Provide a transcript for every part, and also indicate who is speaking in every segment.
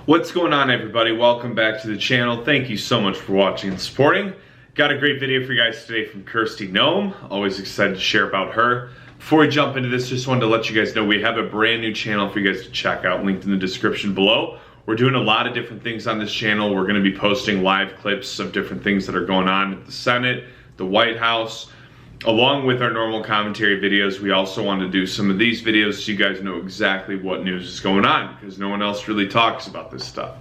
Speaker 1: What's going on, everybody? Welcome back to the channel. Thank you so much for watching and supporting. Got a great video for you guys today from Kristi Noem. Always excited to share about her. Before we jump into this, just wanted to let you guys know we have a brand new channel for you guys to check out, linked in the description below. We're doing a lot of different things on this channel. We're going to be posting live clips of different things that are going on at the Senate, the White House. Along with our normal commentary videos, we also want to do some of these videos so you guys know exactly what news is going on, because no one else really talks about this stuff.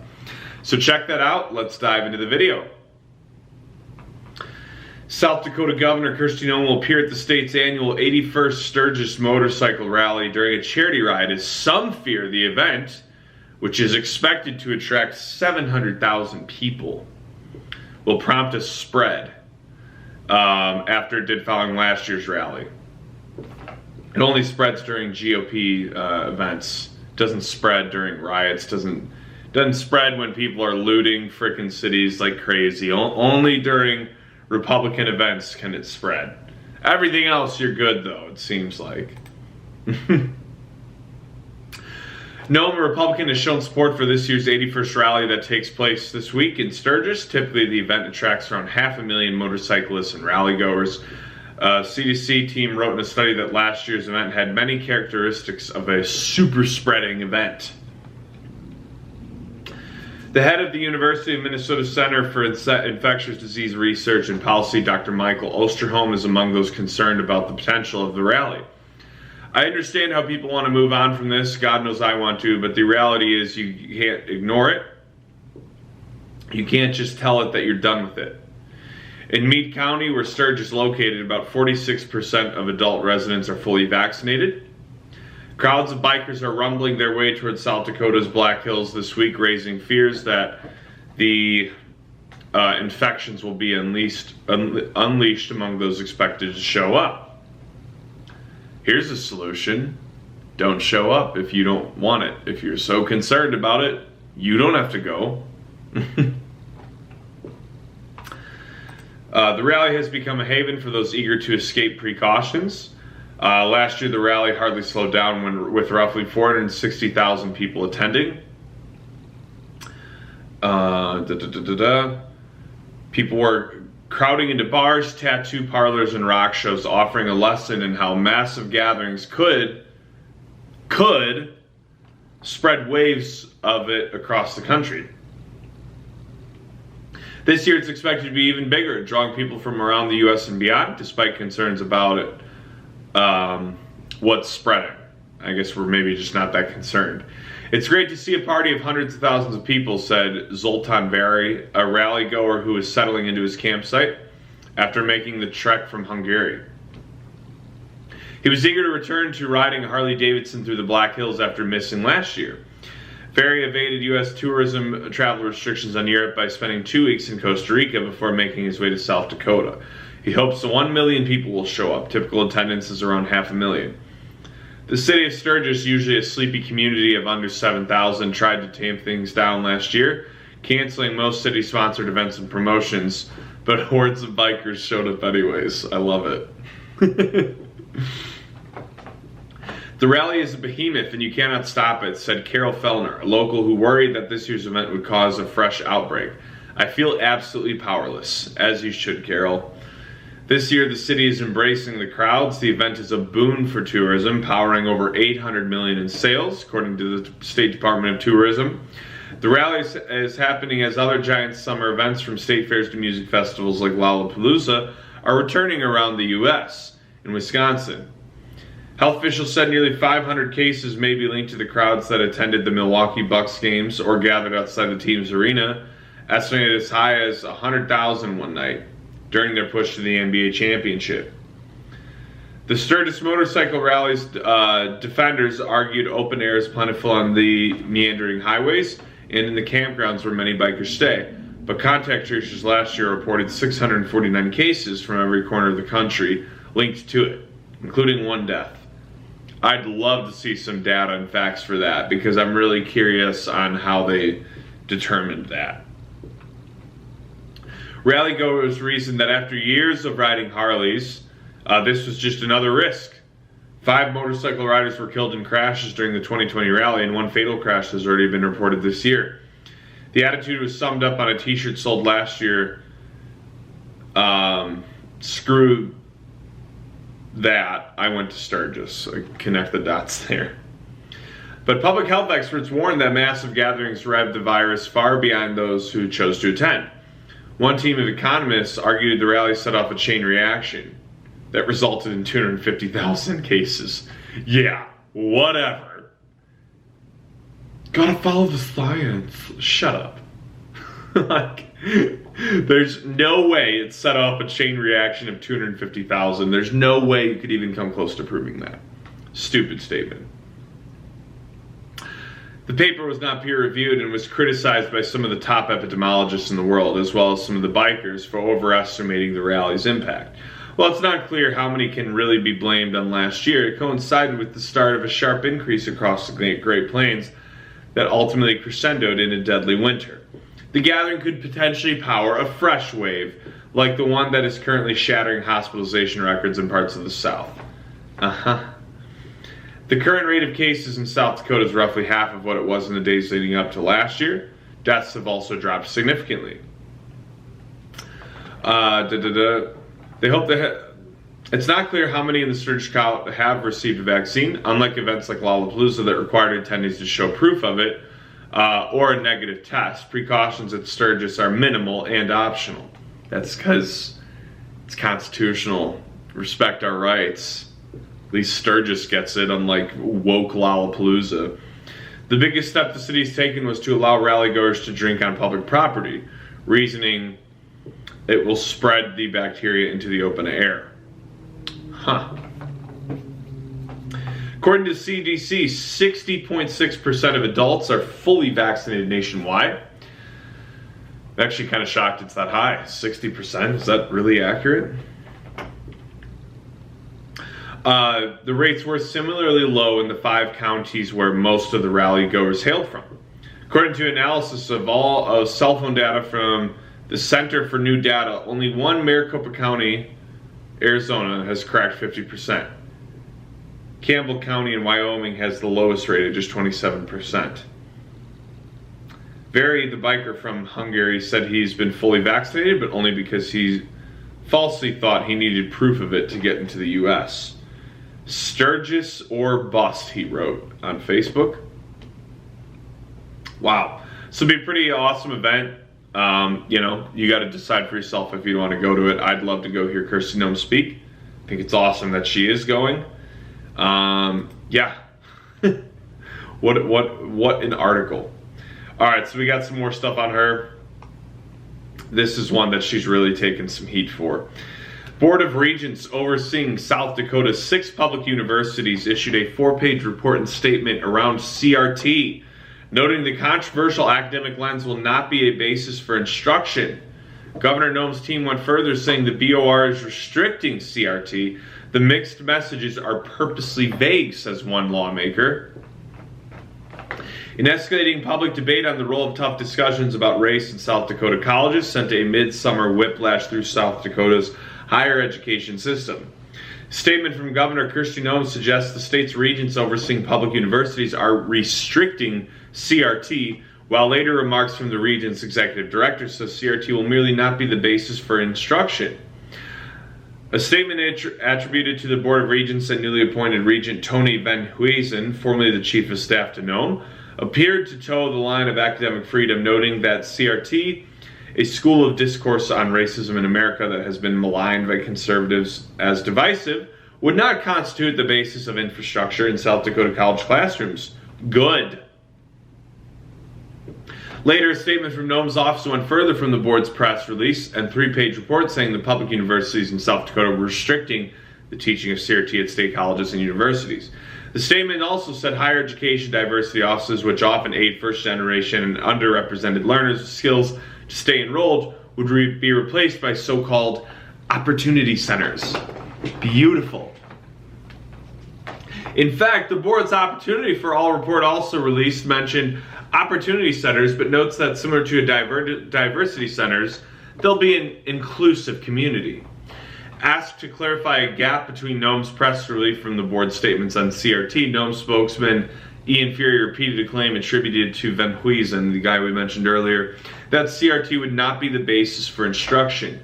Speaker 1: So check that out. Let's dive into the video. South Dakota Governor Kristi Noem will appear at the state's annual 81st Sturgis motorcycle rally during a charity ride as some fear the event, which is expected to attract 700,000 people, will prompt a spread after it did following last year's rally. It only spreads during GOP events. Doesn't spread during riots. Doesn't spread when people are looting frickin' cities like crazy. Only during Republican events can it spread. Everything else you're good though, it seems like. Noem, a Republican, has shown support for this year's 81st rally that takes place this week in Sturgis. Typically, the event attracts around 500,000 motorcyclists and rally goers. CDC team wrote in a study that last year's event had many characteristics of a super spreading event. The head of the University of Minnesota Center for Infectious Disease Research and Policy, Dr. Michael Osterholm, is among those concerned about the potential of the rally. I understand how people want to move on from this. God knows I want to, but the reality is you can't ignore it. You can't just tell it that you're done with it. In Meade County, where Sturgis is located, about 46% of adult residents are fully vaccinated. Crowds of bikers are rumbling their way towards South Dakota's Black Hills this week, raising fears that the infections will be unleashed among those expected to show up. Here's a solution. Don't show up if you don't want it. If you're so concerned about it, you don't have to go. The rally has become a haven for those eager to escape precautions. Last year, the rally hardly slowed down with roughly 460,000 people attending. People were crowding into bars, tattoo parlors, and rock shows, offering a lesson in how massive gatherings could spread waves of it across the country. This year it's expected to be even bigger, drawing people from around the U.S. and beyond, despite concerns about it, what's spreading. I guess we're maybe just not that concerned. It's great to see a party of hundreds of thousands of people, said Zoltan Vary, a rally goer who is settling into his campsite after making the trek from Hungary. He was eager to return to riding a Harley-Davidson through the Black Hills after missing last year. Vary evaded U.S. tourism travel restrictions on Europe by spending 2 weeks in Costa Rica before making his way to South Dakota. He hopes 1 million people will show up. Typical attendance is around 500,000. The city of Sturgis, usually a sleepy community of under 7,000, tried to tame things down last year, canceling most city-sponsored events and promotions, but hordes of bikers showed up anyways. I love it. The rally is a behemoth and you cannot stop it, said Carol Fellner, a local who worried that this year's event would cause a fresh outbreak. I feel absolutely powerless, as you should, Carol. This year, the city is embracing the crowds. The event is a boon for tourism, powering over $800 million in sales, according to the State Department of Tourism. The rally is happening as other giant summer events, from state fairs to music festivals like Lollapalooza, are returning around the U.S. In Wisconsin. Health officials said nearly 500 cases may be linked to the crowds that attended the Milwaukee Bucks games or gathered outside the team's arena, estimated as high as 100,000 one night during their push to the NBA championship. The Sturgis motorcycle rally's defenders argued open air is plentiful on the meandering highways and in the campgrounds where many bikers stay, but contact tracers last year reported 649 cases from every corner of the country linked to it, including 1 death. I'd love to see some data and facts for that, because I'm really curious on how they determined that. Rally goers reasoned that after years of riding Harleys, this was just another risk. 5 motorcycle riders were killed in crashes during the 2020 rally, and 1 fatal crash has already been reported this year. The attitude was summed up on a t-shirt sold last year. Screw that. I went to Sturgis. I connect the dots there. But public health experts warned that massive gatherings spread the virus far beyond those who chose to attend. One team of economists argued the rally set off a chain reaction that resulted in 250,000 cases. Yeah, whatever. Gotta follow the science. Shut up. Like, there's no way it set off a chain reaction of 250,000. There's no way you could even come close to proving that. Stupid statement. The paper was not peer-reviewed and was criticized by some of the top epidemiologists in the world, as well as some of the bikers, for overestimating the rally's impact. While it's not clear how many can really be blamed on last year, it coincided with the start of a sharp increase across the Great Plains that ultimately crescendoed in a deadly winter. The gathering could potentially power a fresh wave, like the one that is currently shattering hospitalization records in parts of the South. The current rate of cases in South Dakota is roughly half of what it was in the days leading up to last year. Deaths have also dropped significantly. They hope it's not clear how many in the Sturgis crowd have received a vaccine, unlike events like Lollapalooza that required attendees to show proof of it or a negative test. Precautions at Sturgis are minimal and optional. That's because it's constitutional. Respect our rights. At least Sturgis gets it, unlike woke Lollapalooza. The biggest step the city's taken was to allow rallygoers to drink on public property, reasoning it will spread the bacteria into the open air. According to CDC, 60.6% of adults are fully vaccinated nationwide. I'm actually kind of shocked it's that high. 60%? Is that really accurate? The rates were similarly low in the 5 counties where most of the rally goers hailed from. According to analysis of all cell phone data from the Center for New Data, only one Maricopa County, Arizona, has cracked 50%. Campbell County in Wyoming has the lowest rate at just 27%. Barry, the biker from Hungary, said he's been fully vaccinated, but only because he falsely thought he needed proof of it to get into the U.S. Sturgis or bust, he wrote on Facebook. Wow. This will be a pretty awesome event. You got to decide for yourself if you want to go to it. I'd love to go hear Kristi Noem speak. I think it's awesome that she is going. Yeah. What an article. All right, so we got some more stuff on her. This is one that she's really taken some heat for. Board of Regents overseeing South Dakota's 6 public universities issued a 4-page report and statement around CRT, noting the controversial academic lens will not be a basis for instruction. Governor Noem's team went further, saying the BOR is restricting CRT. The mixed messages are purposely vague, says one lawmaker. An escalating public debate on the role of tough discussions about race in South Dakota colleges sent a midsummer whiplash through South Dakota's higher education system. A statement from Governor Kristi Noem suggests the state's regents overseeing public universities are restricting CRT, while later remarks from the regent's executive director says CRT will merely not be the basis for instruction. A statement attributed to the Board of Regents and newly appointed Regent Tony Van Huysen, formerly the Chief of Staff to Noem, appeared to toe the line of academic freedom, noting that CRT, a school of discourse on racism in America that has been maligned by conservatives as divisive, would not constitute the basis of infrastructure in South Dakota college classrooms. Good. Later, a statement from Noem's office went further from the board's press release and 3-page report saying the public universities in South Dakota were restricting the teaching of CRT at state colleges and universities. The statement also said higher education diversity offices, which often aid first-generation and underrepresented learners with skills to stay enrolled, would be replaced by so-called opportunity centers. Beautiful. In fact, the board's Opportunity for All report also released mentioned opportunity centers, but notes that similar to diversity centers, they'll be an inclusive community. Asked to clarify a gap between Noem's press release from the board statements on CRT, Noem spokesman Ian Fury repeated a claim attributed to Van Huysen, the guy we mentioned earlier, that CRT would not be the basis for instruction.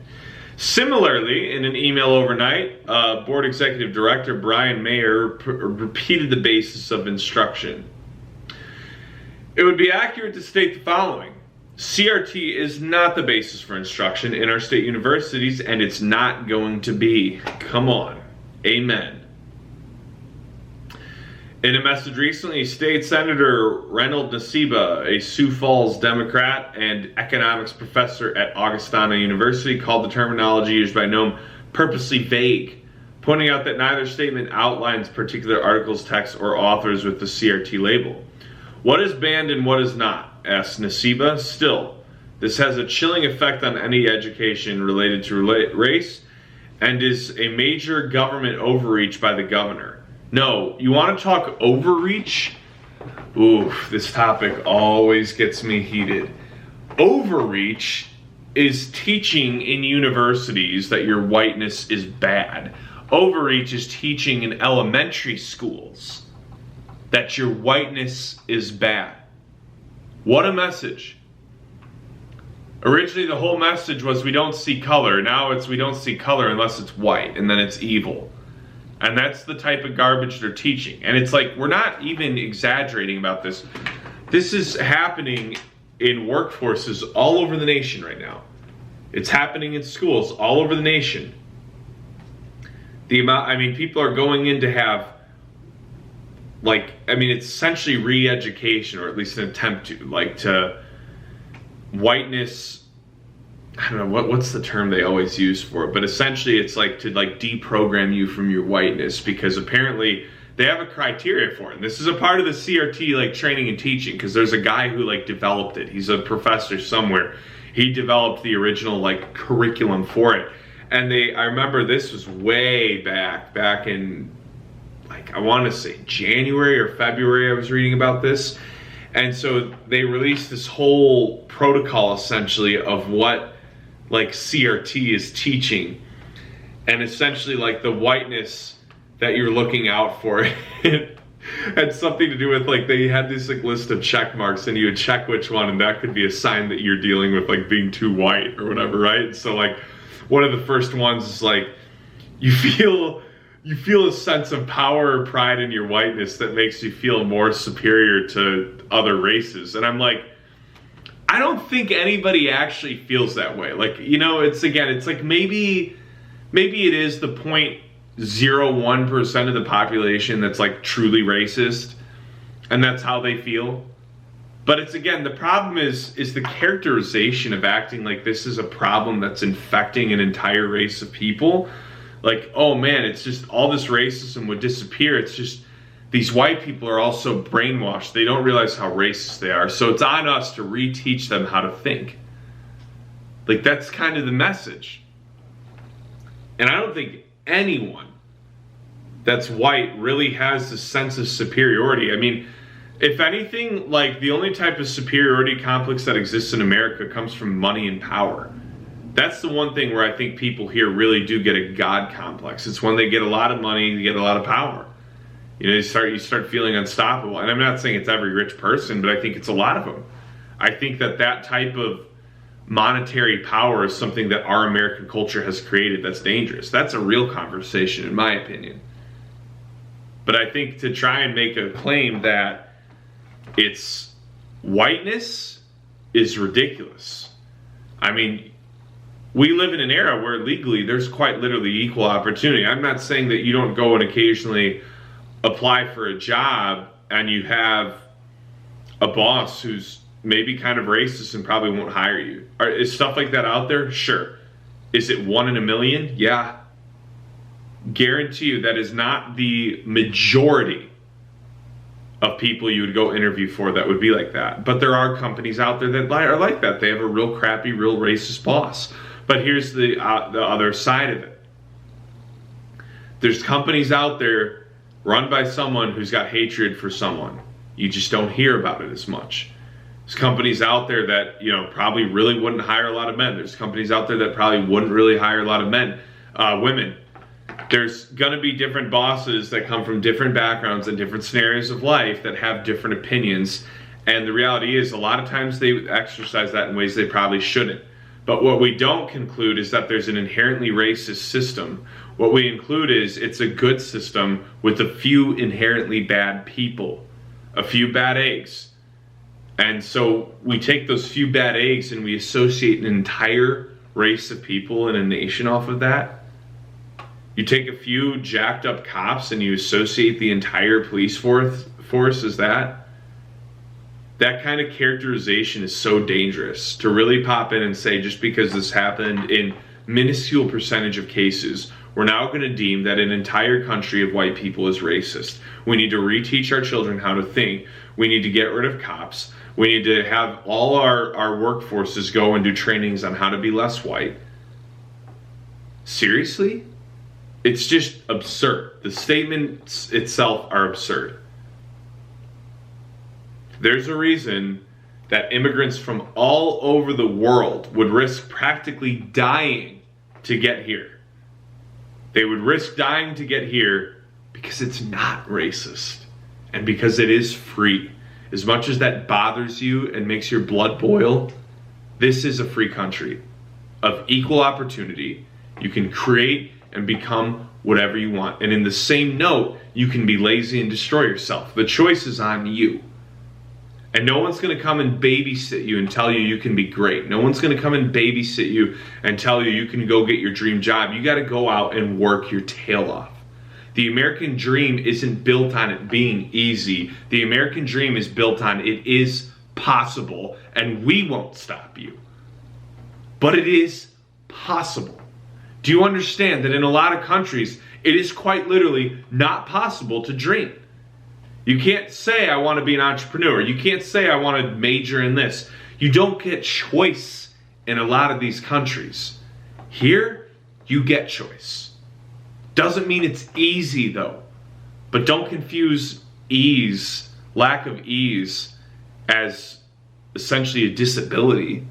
Speaker 1: Similarly, in an email overnight, Board Executive Director Brian Mayer repeated the basis of instruction. It would be accurate to state the following. CRT is not the basis for instruction in our state universities, and it's not going to be. Come on. Amen. In a message recently, State Senator Reynold Nasiba, a Sioux Falls Democrat and economics professor at Augustana University, called the terminology used by Noem purposely vague, pointing out that neither statement outlines particular articles, texts, or authors with the CRT label. What is banned and what is not? Asked Nasiba. Still, this has a chilling effect on any education related to race and is a major government overreach by the governor. No, you want to talk overreach? Oof, this topic always gets me heated. Overreach is teaching in universities that your whiteness is bad. Overreach is teaching in elementary schools that your whiteness is bad. What a message. Originally the whole message was we don't see color. Now it's we don't see color unless it's white, and then it's evil. And that's the type of garbage they're teaching. And it's like, we're not even exaggerating about this. This is happening in workforces all over the nation right now. It's happening in schools all over the nation. People are going in to have, it's essentially re-education, or at least an attempt to whiteness. I don't know what's the term they always use for it, but essentially it's like to deprogram you from your whiteness, because apparently they have a criteria for it. And this is a part of the CRT training and teaching, because there's a guy who developed it. He's a professor somewhere. He developed the original curriculum for it. And I remember this was way back in I want to say January or February I was reading about this. And so they released this whole protocol essentially of what CRT is teaching, and essentially the whiteness that you're looking out for. It had something to do with they had this list of check marks, and you would check which one, and that could be a sign that you're dealing with being too white or whatever, right? So one of the first ones is you feel a sense of power or pride in your whiteness that makes you feel more superior to other races. And I'm I don't think anybody actually feels that way. It's maybe it is the 0.01% of the population that's truly racist, and that's how they feel. But it's the problem is the characterization of acting like this is a problem that's infecting an entire race of people. Oh man, it's just all this racism would disappear. It's just these white people are also brainwashed. They don't realize how racist they are. So it's on us to reteach them how to think. That's kind of the message. And I don't think anyone that's white really has a sense of superiority. If anything, the only type of superiority complex that exists in America comes from money and power. That's the one thing where I think people here really do get a God complex. It's when they get a lot of money, they get a lot of power. You start feeling unstoppable. And I'm not saying it's every rich person, but I think it's a lot of them. I think that type of monetary power is something that our American culture has created that's dangerous. That's a real conversation, in my opinion. But I think to try and make a claim that it's whiteness is ridiculous. We live in an era where legally there's quite literally equal opportunity. I'm not saying that you don't go and occasionally apply for a job and you have a boss who's maybe kind of racist and probably won't hire you. Is stuff like that out there? Sure. Is it 1 in a million? Yeah. Guarantee you that is not the majority of people you would go interview for that would be like that. But there are companies out there that are like that. They have a real crappy, real racist boss. But here's the other side of it. There's companies out there run by someone who's got hatred for someone. You just don't hear about it as much. There's companies out there that probably really wouldn't hire a lot of men. There's companies out there that probably wouldn't really hire a lot of women. There's gonna be different bosses that come from different backgrounds and different scenarios of life that have different opinions. And the reality is, a lot of times they exercise that in ways they probably shouldn't. But what we don't conclude is that there's an inherently racist system. What we include is it's a good system with a few inherently bad people, a few bad eggs. And so we take those few bad eggs and we associate an entire race of people in a nation off of that. You take a few jacked up cops and you associate the entire police force as that. That kind of characterization is so dangerous. To really pop in and say, just because this happened in minuscule percentage of cases, we're now going to deem that an entire country of white people is racist. We need to reteach our children how to think. We need to get rid of cops. We need to have all our workforces go and do trainings on how to be less white. Seriously? It's just absurd. The statements itself are absurd. There's a reason that immigrants from all over the world would risk practically dying to get here. They would risk dying to get here because it's not racist and because it is free. As much as that bothers you and makes your blood boil, this is a free country of equal opportunity. You can create and become whatever you want. And in the same note, you can be lazy and destroy yourself. The choice is on you. And no one's going to come and babysit you and tell you you can be great. No one's going to come and babysit you and tell you you can go get your dream job. You got to go out and work your tail off. The American dream isn't built on it being easy. The American dream is built on it is possible, and we won't stop you. But it is possible. Do you understand that in a lot of countries, it is quite literally not possible to dream? You can't say, I want to be an entrepreneur. You can't say, I want to major in this. You don't get choice in a lot of these countries. Here, you get choice. Doesn't mean it's easy though. But don't confuse ease, lack of ease, as essentially a disability.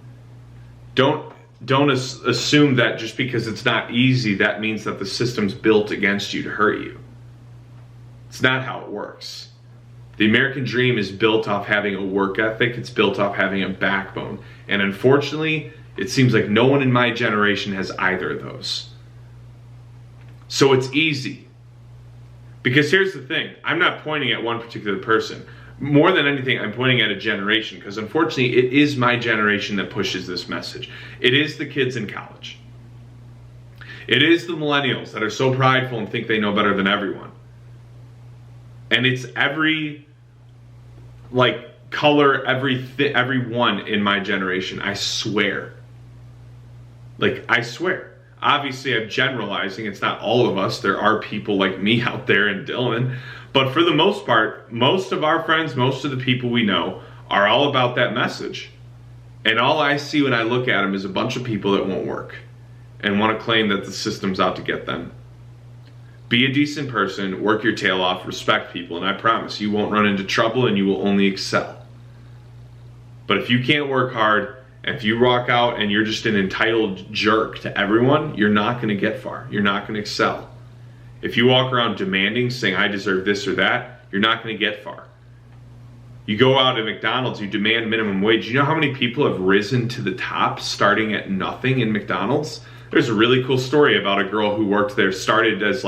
Speaker 1: Don't assume that just because it's not easy, that means that the system's built against you to hurt you. It's not how it works. The American dream is built off having a work ethic. It's built off having a backbone. And unfortunately, it seems like no one in my generation has either of those. So it's easy. Because here's the thing. I'm not pointing at one particular person. More than anything, I'm pointing at a generation, because unfortunately, it is my generation that pushes this message. It is the kids in college. It is the millennials that are so prideful and think they know better than everyone. And it's every color, everyone in my generation. I swear. I swear. Obviously, I'm generalizing. It's not all of us. There are people like me out there and Dylan. But for the most part, most of our friends, most of the people we know are all about that message. And all I see when I look at them is a bunch of people that won't work and want to claim that the system's out to get them. Be a decent person, work your tail off, respect people, and I promise you won't run into trouble and you will only excel. But if you can't work hard, and if you rock out and you're just an entitled jerk to everyone, you're not going to get far. You're not going to excel. If you walk around demanding, saying, I deserve this or that, you're not going to get far. You go out at McDonald's, you demand minimum wage. You know how many people have risen to the top starting at nothing in McDonald's? There's a really cool story about a girl who worked there, started as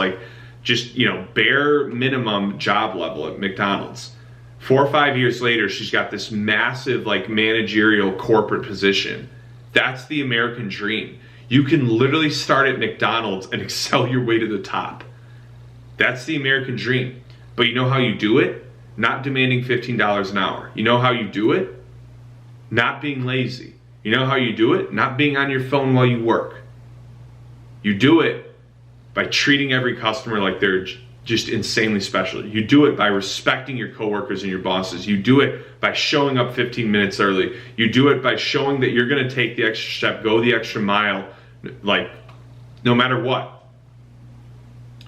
Speaker 1: bare minimum job level at McDonald's. 4 or 5 years later, she's got this massive managerial corporate position. That's the American dream. You can literally start at McDonald's and excel your way to the top. That's the American dream. But you know how you do it? Not demanding $15 an hour. You know how you do it? Not being lazy. You know how you do it? Not being on your phone while you work. You do it by treating every customer like they're just insanely special. You do it by respecting your coworkers and your bosses. You do it by showing up 15 minutes early. You do it by showing that you're going to take the extra step, go the extra mile, no matter what.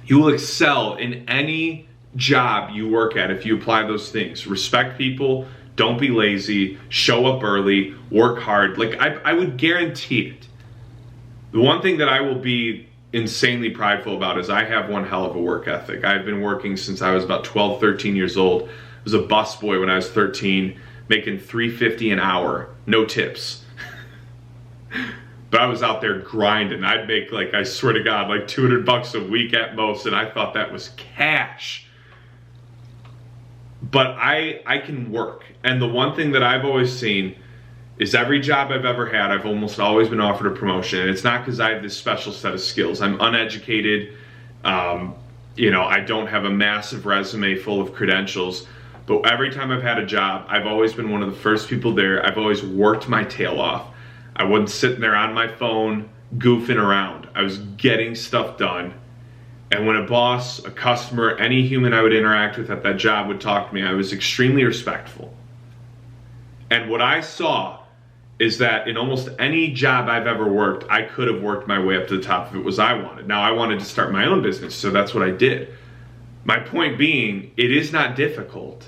Speaker 1: You will excel in any job you work at if you apply those things. Respect people, don't be lazy, show up early, work hard. I would guarantee it. The one thing that I will be insanely prideful about is I have one hell of a work ethic. I've been working since I was about 12, 13 years old. I was a busboy when I was 13, making $3.50 an hour, no tips. But I was out there grinding. I'd make, like, I swear to God, like $200 a week at most, and I thought that was cash. But I can work. And the one thing that I've always seen is every job I've ever had, I've almost always been offered a promotion. And it's not because I have this special set of skills. I'm uneducated. You know, I don't have a massive resume full of credentials. But every time I've had a job, I've always been one of the first people there. I've always worked my tail off. I wasn't sitting there on my phone goofing around. I was getting stuff done. And when a boss, a customer, any human I would interact with at that job would talk to me, I was extremely respectful. And what I saw is that in almost any job I've ever worked, I could have worked my way up to the top if it was I wanted. Now, I wanted to start my own business, so that's what I did. My point being, it is not difficult.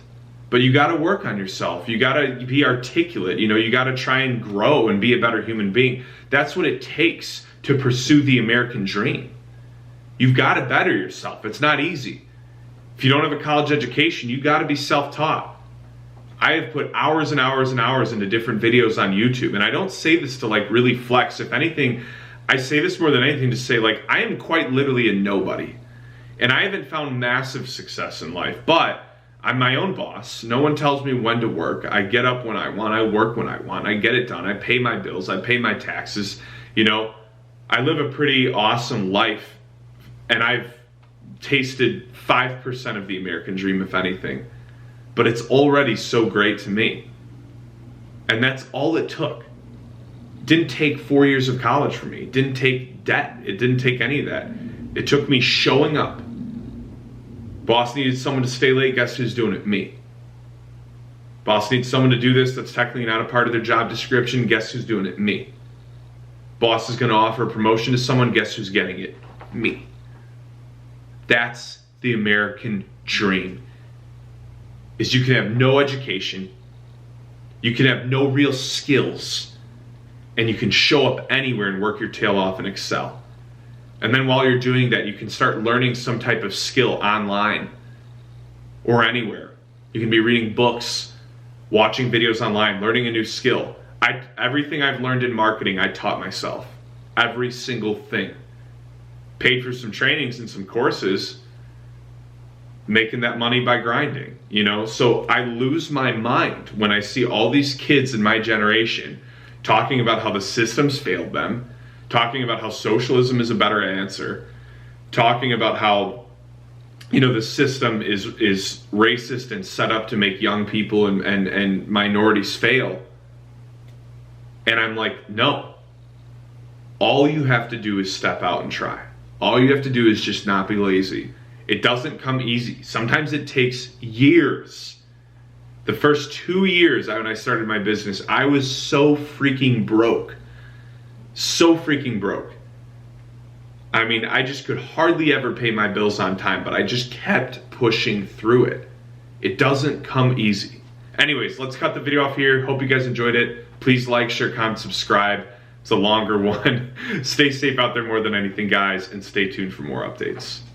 Speaker 1: But you got to work on yourself. You got to be articulate. You know, you got to try and grow and be a better human being. That's what it takes to pursue the American dream. You've got to better yourself. It's not easy. If you don't have a college education, you got to be self-taught. I have put hours and hours and hours into different videos on YouTube. And I don't say this to like really flex. If anything, I say this more than anything to say, like, I am quite literally a nobody. And I haven't found massive success in life, but I'm my own boss. No one tells me when to work. I get up when I want. I work when I want. I get it done. I pay my bills. I pay my taxes. You know, I live a pretty awesome life. And I've tasted 5% of the American dream, if anything. But it's already so great to me. And that's all it took. It didn't take 4 years of college for me. It didn't take debt. It didn't take any of that. It took me showing up. Boss needed someone to stay late, guess who's doing it? Me. Boss needs someone to do this that's technically not a part of their job description, guess who's doing it? Me. Boss is going to offer a promotion to someone, guess who's getting it? Me. That's the American dream. Is you can have no education, you can have no real skills, and you can show up anywhere and work your tail off and excel. And then while you're doing that, you can start learning some type of skill online or anywhere. You can be reading books, watching videos online, learning a new skill. Everything I've learned in marketing, I taught myself. Every single thing. Paid for some trainings and some courses, making that money by grinding, you know? So I lose my mind when I see all these kids in my generation talking about how the systems failed them, talking about how socialism is a better answer, talking about how, you know, the system is racist and set up to make young people and minorities fail. And I'm like, no. All you have to do is step out and try. All you have to do is just not be lazy. It doesn't come easy. Sometimes it takes years. The first 2 years when I started my business, I was so freaking broke. So freaking broke. I mean, I just could hardly ever pay my bills on time, but I just kept pushing through it. It doesn't come easy. Anyways, let's cut the video off here. Hope you guys enjoyed it. Please like, share, comment, subscribe. It's a longer one. Stay safe out there more than anything, guys, and stay tuned for more updates.